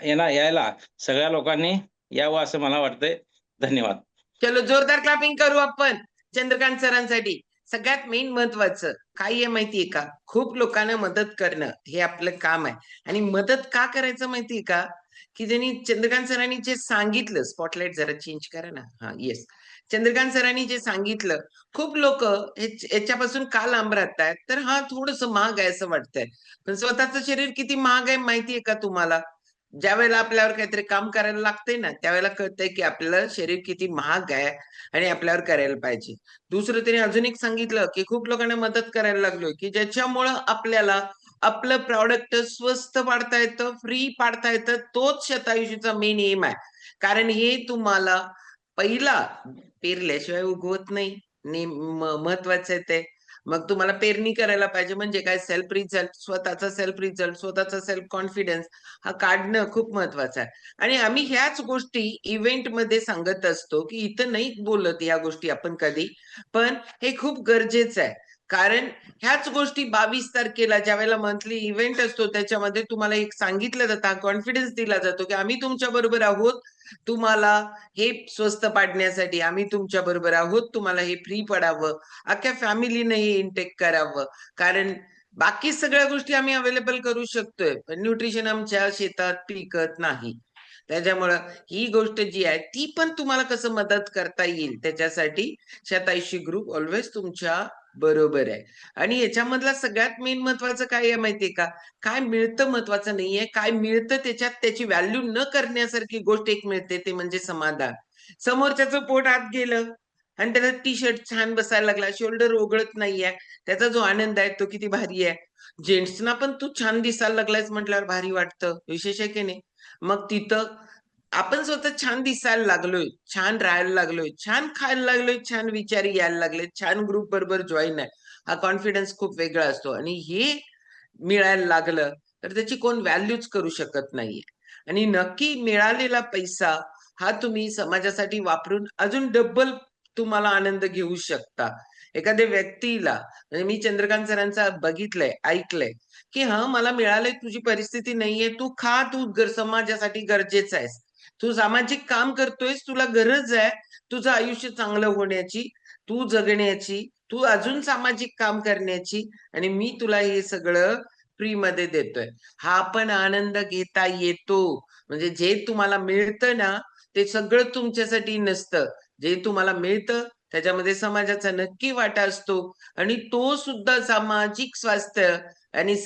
यायला सगळ्या लोकांनी यावं असं मला वाटतंय. धन्यवाद. चलो जोरदार क्लॅपिंग करू आपण चंद्रकांत सरांसाठी. सगळ्यात मेन महत्वाचं काय आहे माहितीये का? खूप लोकांना मदत करणं हे आपलं काम आहे. आणि मदत का करायचं माहितीये का? की ज्यांनी चंद्रकांत सरांनी जे सांगितलं, स्पॉटलाइट जरा चेंज करा ना. हा येस. चंद्रकांत सरांनी जे सांगितलं, खूप लोक याच्यापासून का लांब राहतायत, तर हा थोडस महाग आहे असं वाटतंय. पण स्वतःचं शरीर किती महाग आहे माहितीये का तुम्हाला? ज्या वेळेला आपल्यावर काहीतरी काम करायला लागतंय ना, त्यावेळेला कळतंय की आपलं शरीर किती महाग आहे आणि आपल्यावर करायला पाहिजे. दुसरं त्याने अजून एक सांगितलं की खूप लोकांना मदत करायला लागलोय की ज्याच्यामुळं आपल्याला आपलं प्रॉडक्ट स्वस्त पाडता येतं, फ्री पाडता येतं. तोच शतायुषीचा मेन एम आहे. कारण हे तुम्हाला पहिला पेरल्याशिवाय उगवत नाही. महत्वाचं आहे ते. मग तुम्हाला पेरणी करायला पाहिजे म्हणजे काय? सेल्फ रिझल्ट, स्वतःचा सेल्फ कॉन्फिडन्स हा काढणं खूप महत्वाचं आहे. आणि आम्ही ह्याच गोष्टी इव्हेंटमध्ये सांगत असतो की इथं नाही बोलत या गोष्टी आपण कधी, पण हे खूप गरजेचं आहे. कारण ह्याच गोष्टी 22 तारखेला ज्या वेळेला मंथली इव्हेंट असतो त्याच्यामध्ये तुम्हाला एक सांगितलं जातं, कॉन्फिडन्स दिला जातो की आम्ही तुमच्या बरोबर आहोत. तुम्हाला हे स्वस्त पाडण्यासाठी आम्ही तुमच्या बरोबर आहोत. तुम्हाला हे फ्री पडावं, अख्ख्या फॅमिलीने हे इनटेक करावं. कारण बाकी सगळ्या गोष्टी आम्ही अवेलेबल करू शकतोय, पण न्यूट्रिशन आमच्या शेतात पिकत नाही. त्याच्यामुळं ही गोष्ट जी आहे ती पण तुम्हाला कसं मदत करता येईल त्याच्यासाठी शतायुषी ग्रुप ऑलवेज तुमच्या बरोबर आहे. आणि याच्यामधला सगळ्यात मेन महत्वाचं काय आहे माहितीये का? काय मिळतं महत्वाचं नाहीये, काय मिळतं त्याच्यात त्याची व्हॅल्यू न करण्यासारखी गोष्ट एक मिळते, ते म्हणजे समाधान. समोरच्याचं पोट आत गेलं आणि त्याला टी शर्ट छान बसायला लागला, शोल्डर ओघळत नाहीये, त्याचा जो आनंद आहे तो किती भारी आहे. जेंट्सना पण तू छान दिसायला लागलायस म्हटल्यावर भारी वाटतं, विशेष आहे की नाही? मग तिथं आपण स्वतः छान दिसायला लागलोय, छान राहायला लागलोय, छान खायला लागलोय, छान विचार यायला लागले, छान ग्रुप बरोबर जॉईन आहे, हा कॉन्फिडन्स खूप वेगळा असतो. आणि हे मिळायला लागलं तर त्याची कोण व्हॅल्यूच करू शकत नाहीये. आणि नक्की मिळालेला पैसा हा तुम्ही समाजासाठी वापरून अजून डबल तुम्हाला आनंद घेऊ शकता. एखाद्या व्यक्तीला, म्हणजे मी चंद्रकांत सरांचा बघितलंय, ऐकलंय की हा मला मिळालंय, तुझी परिस्थिती नाहीये, तू खा, तू समाजासाठी गरजेचा आहेस, तू सामाजिक काम करतोयस, तुला गरज आहे तुझं आयुष्य चांगलं होण्याची, तू जगण्याची, तू अजून सामाजिक काम करण्याची, आणि मी तुला हे सगळं फ्री मध्ये देतोय. हा पण आनंद घेता येतो. म्हणजे जे तुम्हाला मिळतं ना, ते सगळं तुमच्यासाठी नसतं. जे तुम्हाला मिळतं त्याच्यामध्ये समाजाचा नक्की वाटा असतो. आणि तो सुद्धा सामाजिक स्वास्थ्य आणि